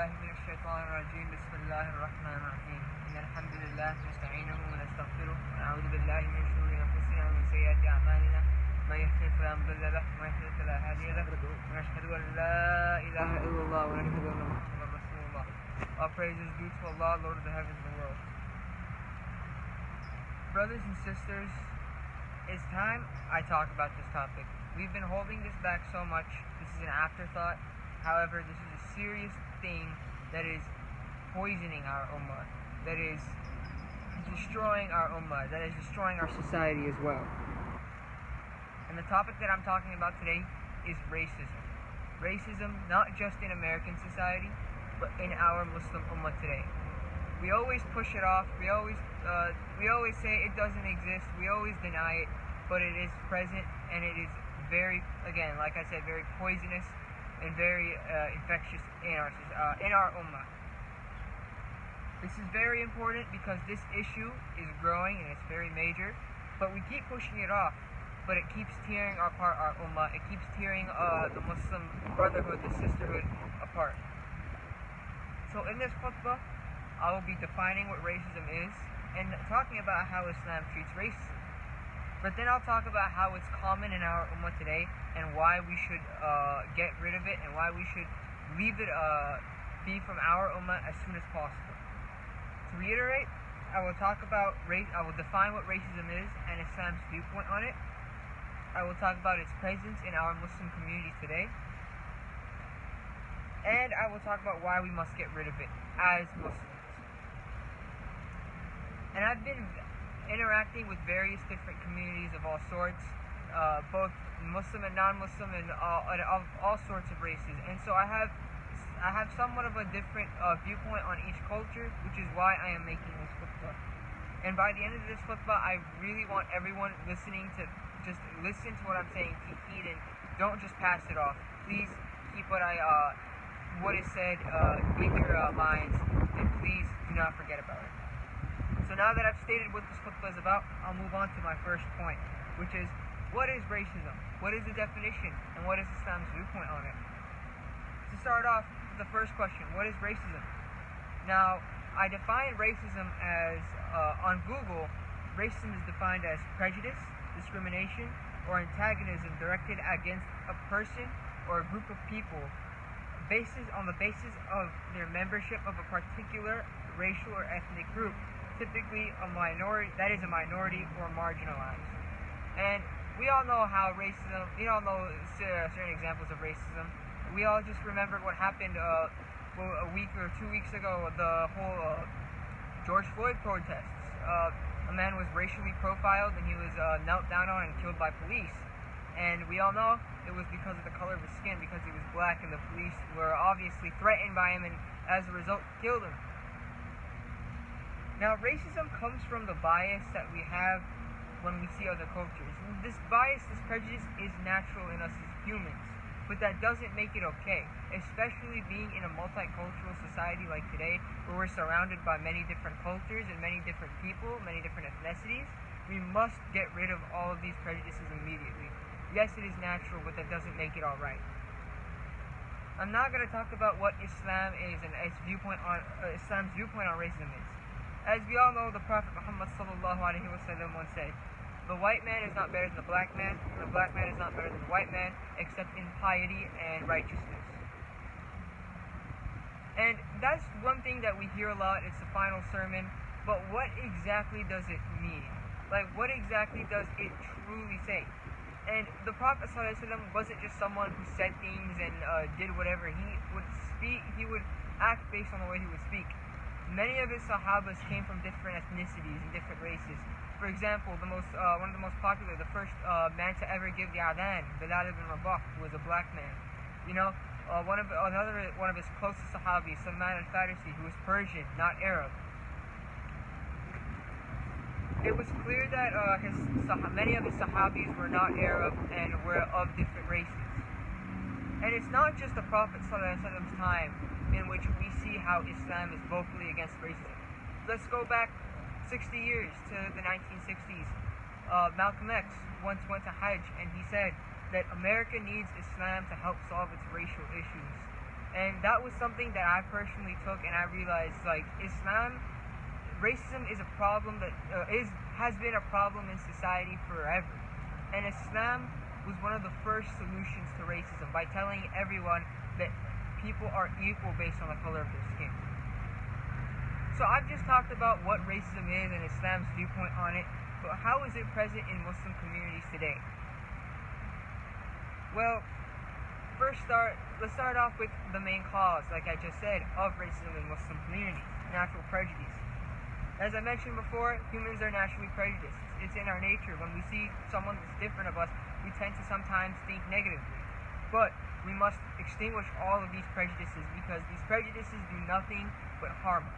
بالله من الشيطان الرجيم بسم الله الرحمن الرحيم إن الحمد لله نستعينه ونستغفره ونعوذ بالله من شرور أنفسنا ومن سيئات أعمالنا من يهده فلا مضل له ومن يضلل فلا هادي له ونشهد أن لا إله إلا الله ونشهد أن محمدا رسول الله. All praise is due to Allah, Lord of the heavens and the world. Brothers and sisters, it's time I talk about this topic. We've been holding this back so much. This is an afterthought. However, this is a serious thing that is poisoning our ummah, that is destroying our ummah, that is destroying our society as well. And the topic that I'm talking about today is racism. Racism not just in American society, but in our Muslim ummah today. We always push it off, we always say it doesn't exist, we always deny it, but it is present, and it is very, again, like I said, very poisonous and very infectious in our ummah. This is very important because this issue is growing and it's very major, but we keep pushing it off, but it keeps tearing apart our ummah, it keeps tearing the Muslim brotherhood, the sisterhood apart. So in this khutbah, I will be defining what racism is and talking about how Islam treats racism. But then I'll talk about how it's common in our ummah today and why we should get rid of it and why we should leave it be from our ummah as soon as possible. To reiterate, I will talk about I will define what racism is and Islam's viewpoint on it. I will talk about its presence in our Muslim communities today. And I will talk about why we must get rid of it as Muslims. And I've been interacting with various different communities of all sorts, both Muslim and non-Muslim, and of all sorts of races. And so I have somewhat of a different viewpoint on each culture, which is why I am making this khutbah. And by the end of this khutbah, I really want everyone listening to just listen to what I'm saying, keep heed, and don't just pass it off. Please keep what is said in your minds, and please do not forget about it. So now that I've stated what this khutbah is about, I'll move on to my first point, which is, what is racism? What is the definition? And what is Islam's viewpoint on it? To start off, the first question, what is racism? Now, I define racism as, on Google, racism is defined as prejudice, discrimination, or antagonism directed against a person or a group of people on the basis of their membership of a particular racial or ethnic group, typically a minority or marginalized. And we all know how racism, we all know certain examples of racism. We all just remember what happened a week or 2 weeks ago, the whole George Floyd protests. A man was racially profiled and he was knelt down on and killed by police. And we all know it was because of the color of his skin, because he was black, and the police were obviously threatened by him and as a result killed him. Now, racism comes from the bias that we have when we see other cultures. And this bias, this prejudice, is natural in us as humans, but that doesn't make it okay, especially being in a multicultural society like today, where we're surrounded by many different cultures and many different people, many different ethnicities. We must get rid of all of these prejudices immediately. Yes, it is natural, but that doesn't make it all right. I'm now going to talk about what Islam is and its viewpoint on Islam's viewpoint on racism is. As we all know, the Prophet Muhammad sallallahu alaihi wasallam once said, "The white man is not better than the black man, and the black man is not better than the white man, except in piety and righteousness." And that's one thing that we hear a lot. It's the final sermon, but what exactly does it mean? Like, what exactly does it truly say? And the Prophet sallallahu alaihi wasallam wasn't just someone who said things and did whatever. He would act based on the way he would speak. Many of his sahabas came from different ethnicities and different races. For example, one of the most popular, the first man to ever give the adhan, Bilal ibn Rabah, who was a black man. You know, one of his closest sahabis, Salman al-Farisi, who was Persian, not Arab. It was clear that many of his sahabis were not Arab and were of different races. And it's not just the Prophet ﷺ's time in which we see how Islam is vocally against racism. Let's go back 60 years to the 1960s. Malcolm X once went to Hajj and he said that America needs Islam to help solve its racial issues. And that was something that I personally took, and I realized, like, racism is a problem that has been a problem in society forever. And Islam was one of the first solutions to racism by telling everyone that people are equal based on the color of their skin. So I've just talked about what racism is and Islam's viewpoint on it, but how is it present in Muslim communities today? Well, let's start off with the main cause, like I just said, of racism in Muslim communities: natural prejudice. As I mentioned before, humans are naturally prejudiced. It's in our nature. When we see someone that's different of us, we tend to sometimes think negatively. But we must extinguish all of these prejudices, because these prejudices do nothing but harm us.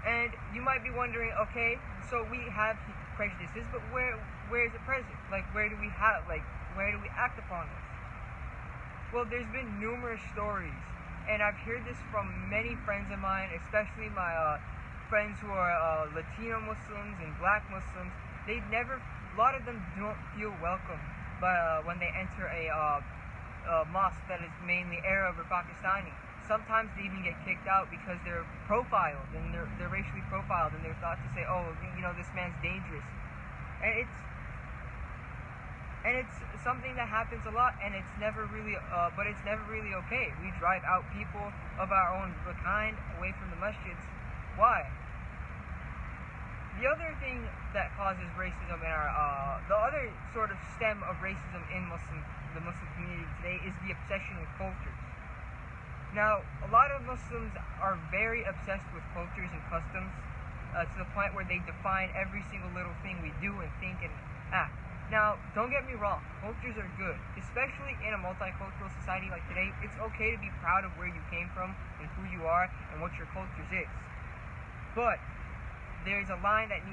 And you might be wondering, okay, so we have prejudices, but where is it present? Like, where do we act upon this? Well, there's been numerous stories, and I've heard this from many friends of mine, especially my friends who are Latino Muslims and Black Muslims. A lot of them don't feel welcome when they enter a mosque that is mainly Arab or Pakistani. Sometimes they even get kicked out because they're profiled, and they're racially profiled, and they're thought to say, oh, this man's dangerous. And it's something that happens a lot, and it's never really okay. We drive out people of our own kind away from the masjids. Why? The other thing that causes racism the other sort of stem of racism in the Muslim community today is the obsession with cultures. Now, a lot of Muslims are very obsessed with cultures and customs, to the point where they define every single little thing we do and think and act. Now, don't get me wrong, cultures are good, especially in a multicultural society like today. It's okay to be proud of where you came from and who you are and what your culture is. But there's a line that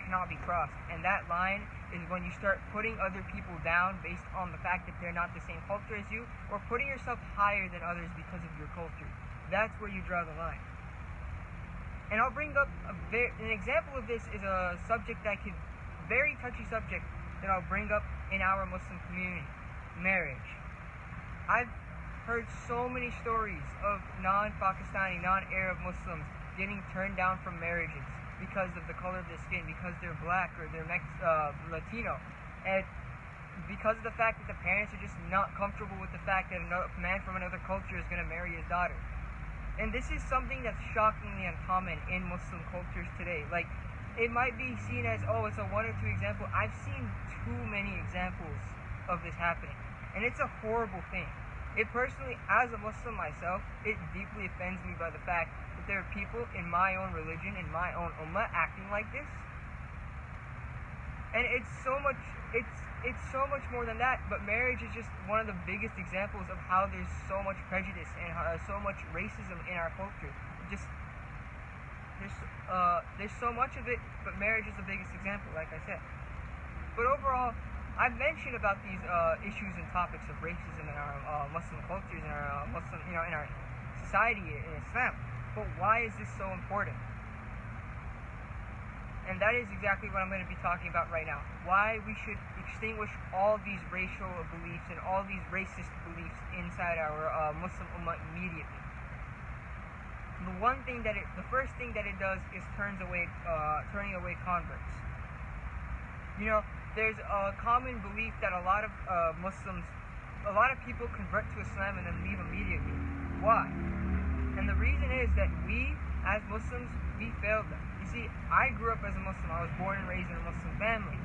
cannot be crossed, and that line is when you start putting other people down based on the fact that they're not the same culture as you, or putting yourself higher than others because of your culture. That's where you draw the line. And I'll bring up an example of this is a very touchy subject that I'll bring up in our Muslim community: marriage. I've heard so many stories of non-Pakistani, non-Arab Muslims getting turned down from marriages because of the color of their skin, because they're Black or they're Latino, and because of the fact that the parents are just not comfortable with the fact that a man from another culture is going to marry his daughter. And this is something that's shockingly uncommon in Muslim cultures today. Like, it might be seen as, oh, it's a one or two example. I've seen too many examples of this happening, and it's a horrible thing. It personally, as a Muslim myself, it deeply offends me by the fact that there are people in my own religion, in my own ummah, acting like this. And it's so much more than that, but marriage is just one of the biggest examples of how there's so much prejudice and so much racism in our culture. There's so much of it, but marriage is the biggest example, like I said. But overall, I've mentioned about these issues and topics of racism in our Muslim cultures, in our in our society, in Islam. But why is this so important? And that is exactly what I'm going to be talking about right now. Why we should extinguish all these racial beliefs and all these racist beliefs inside our Muslim ummah immediately. The first thing that it does is turning away converts. There's a common belief that a lot of people convert to Islam and then leave immediately. Why? And the reason is that we, as Muslims, we failed them. You see, I grew up as a Muslim. I was born and raised in a Muslim family.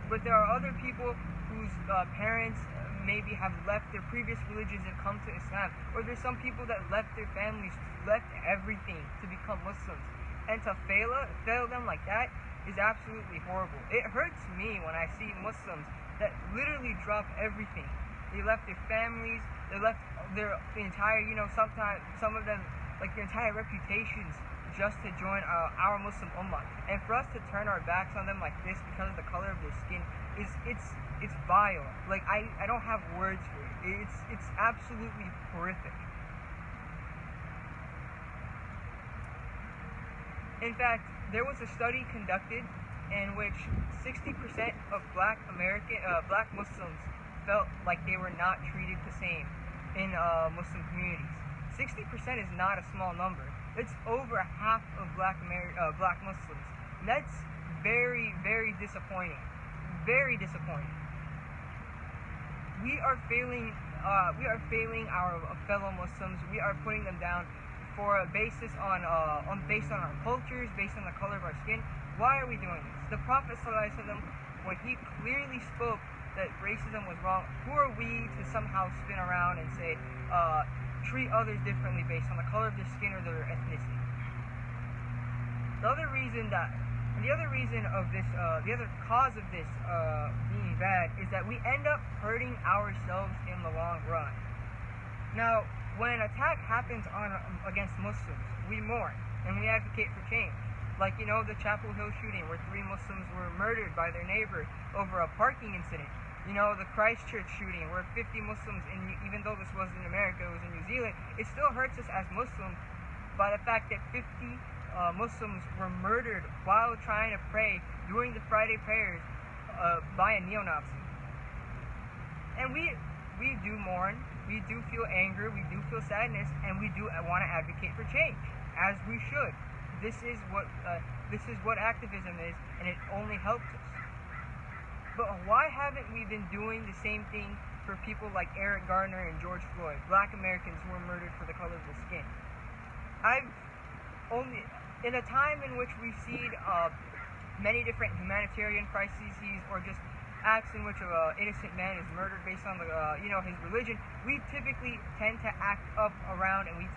But there are other people whose parents maybe have left their previous religions and come to Islam. Or there's some people that left their families, left everything to become Muslims. And to fail them like that is absolutely horrible. It hurts me when I see Muslims that literally drop everything. They left their families, they left their entire, sometimes some of them, like their entire reputations, just to join our Muslim ummah. And for us to turn our backs on them like this because of the color of their skin it's vile. Like, I don't have words for it. It's absolutely horrific. In fact, there was a study conducted in which 60% of Black Muslims felt like they were not treated the same in Muslim communities. 60% is not a small number. It's over half of Black Muslims. And that's very, very disappointing. Very disappointing. We are failing our fellow Muslims. We are putting them down for a basis based on our cultures, based on the color of our skin. Why are we doing this? The Prophet ﷺ, when he clearly spoke that racism was wrong, who are we to somehow spin around and say treat others differently based on the color of their skin or their ethnicity? The other cause of this being bad is that we end up hurting ourselves in the long run. Now, when an attack happens against Muslims, we mourn and we advocate for change. Like, the Chapel Hill shooting where 3 Muslims were murdered by their neighbor over a parking incident. The Christchurch shooting where 50 Muslims, even though this wasn't in America, it was in New Zealand, it still hurts us as Muslims by the fact that 50 Muslims were murdered while trying to pray during the Friday prayers by a neo-Nazi. And we do mourn, we do feel anger, we do feel sadness, and we do want to advocate for change, as we should. This is what activism is, and it only helps us. But why haven't we been doing the same thing for people like Eric Garner and George Floyd, Black Americans who were murdered for the color of their skin? In a time in which we've seen many different humanitarian crises or just acts in which an innocent man is murdered based on his religion, we typically tend to act up around, and we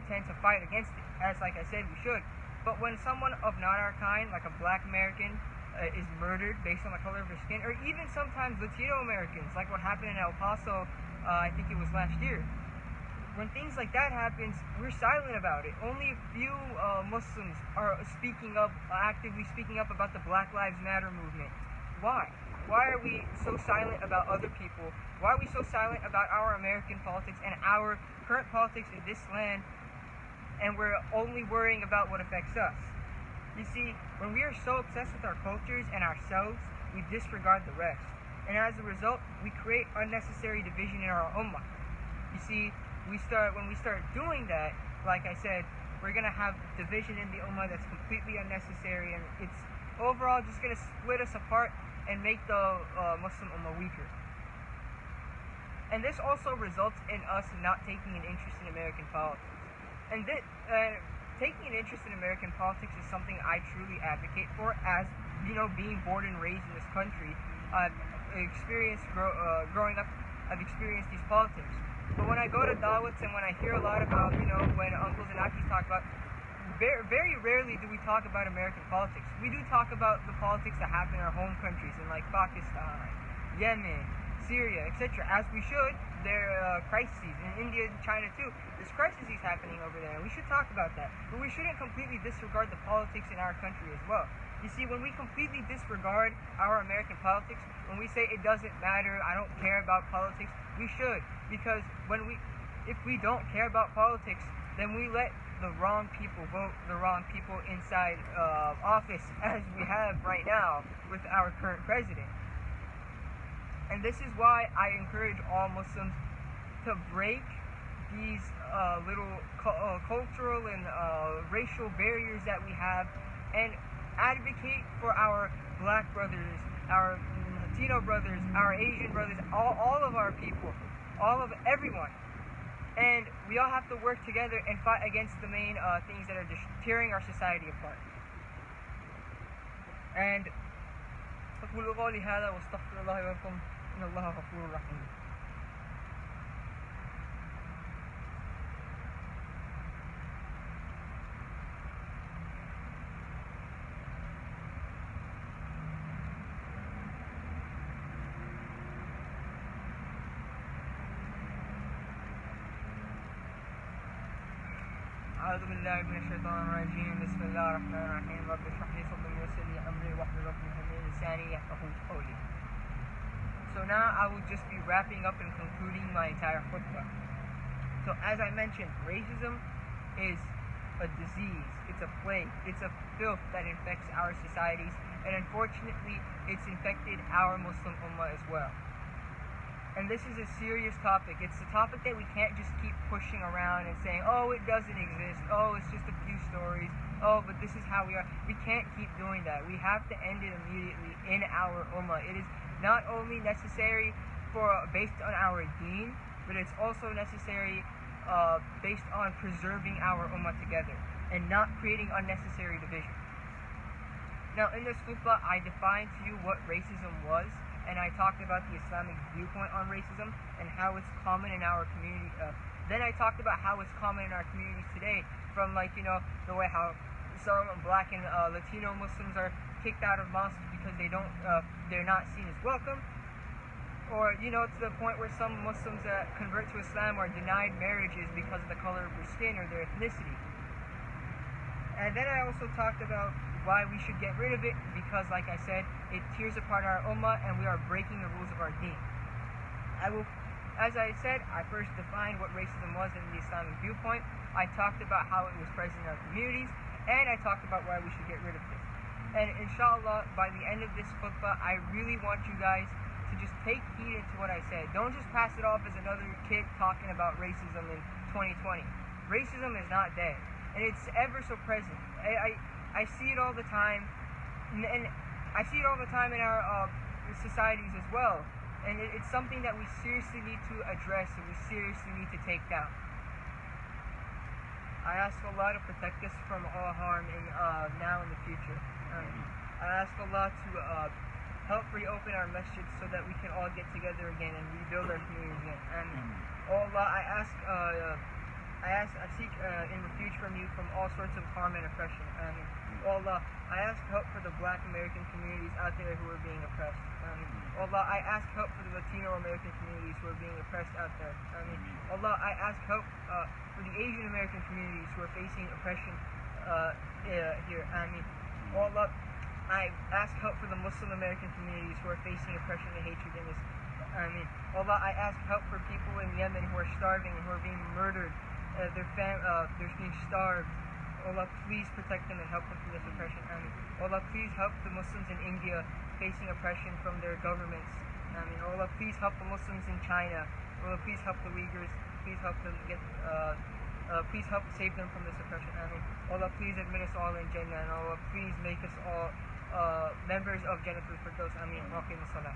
tend to fight against it, as like I said we should. But when someone of not our kind, like a Black American, is murdered based on the color of their skin, or even sometimes Latino Americans, like what happened in El Paso, I think it was last year. When things like that happens, we're silent about it. Only a few Muslims are actively speaking up about the Black Lives Matter movement. Why? Why are we so silent about other people? Why are we so silent about our American politics and our current politics in this land, and we're only worrying about what affects us? You see, when we are so obsessed with our cultures and ourselves, we disregard the rest. And as a result, we create unnecessary division in our ummah. You see, when we start doing that, like I said, we're going to have division in the ummah that's completely unnecessary, and it's overall just going to split us apart and make the Muslim ummah weaker. And this also results in us not taking an interest in American politics. And taking an interest in American politics is something I truly advocate for, as being born and raised in this country. I've experienced growing up. I've experienced these politics. But when I go to dawats and when I hear a lot about, when uncles and aunties talk about, very, very rarely do we talk about American politics. We do talk about the politics that happen in our home countries, in like Pakistan, Yemen, Syria, etc. As we should. There are crises in India and China too. There's crises happening over there, and we should talk about that. But we shouldn't completely disregard the politics in our country as well. You see, when we completely disregard our American politics, when we say it doesn't matter, I don't care about politics, we should. Because if we don't care about politics, then we let the wrong people vote the wrong people inside office, as we have right now with our current president. And this is why I encourage all Muslims to break these little cultural and racial barriers that we have, and advocate for our Black brothers, our Latino brothers, our Asian brothers, all of our people, everyone. And we all have to work together and fight against the main things that are just tearing our society apart. And أقول قولي هذا واستغفر الله ولكم إن الله غفور رحيم. أعوذ بالله من الشيطان الرجيم. بسم الله الرحمن الرحيم. رب اشرح لي صدري ويسر لي أمري واحلل عقدة من لساني يفقهوا قولي. So now I will just be wrapping up and concluding my entire khutbah. So as I mentioned, racism is a disease, it's a plague, it's a filth that infects our societies, and unfortunately it's infected our Muslim ummah as well. And this is a serious topic. It's a topic that we can't just keep pushing around and saying, oh, it doesn't exist, oh, it's just a few stories, oh, but this is how we are. We can't keep doing that. We have to end it immediately in our ummah. It is not only necessary based on our deen, but it's also necessary based on preserving our ummah together and not creating unnecessary division. Now, in this khutbah, I defined to you what racism was, and I talked about the Islamic viewpoint on racism and how it's common in our community. Then I talked about how it's common in our communities today, from the way how some Black and Latino Muslims are kicked out of mosques because they're not seen as welcome, or to the point where some Muslims that convert to Islam are denied marriages because of the color of their skin or their ethnicity. And then I also talked about why we should get rid of it, because like I said, it tears apart our ummah and we are breaking the rules of our deen. As I said, I first defined what racism was in the Islamic viewpoint. I talked about how it was present in our communities, and I talked about why we should get rid of this. And inshallah, by the end of this khutbah, I really want you guys to just take heed into what I said. Don't just pass it off as another kid talking about racism in 2020. Racism is not dead, and it's ever so present. I see it all the time, and I see it all the time in our societies as well. And it's something that we seriously need to address and we seriously need to take down. I ask Allah to protect us from all harm now and in the future. I ask Allah to help reopen our masjids so that we can all get together again and rebuild our communities again. And Allah, I seek in refuge from you from all sorts of harm and oppression. And Allah, I ask help for the Black American communities out there who are being oppressed. Allah, I ask help for the Latino American communities who are being oppressed out there. Allah, I ask help for the Asian American communities who are facing oppression here. Allah, I ask help for the Muslim American communities who are facing oppression and hatred in this. Allah, I ask help for people in Yemen who are starving, who are being murdered, they're being starved. Allah, please protect them and help them from this oppression. Allah, please help the Muslims in India facing oppression from their governments. Allah, please help the Muslims in China. Allah, please help the Uyghurs. Please help them please help save them from this oppression. Allah, please admit us all in Jannah, and Allah, please make us all members of Jannatul Firdaus. Ameen. Wa aqim as-salah.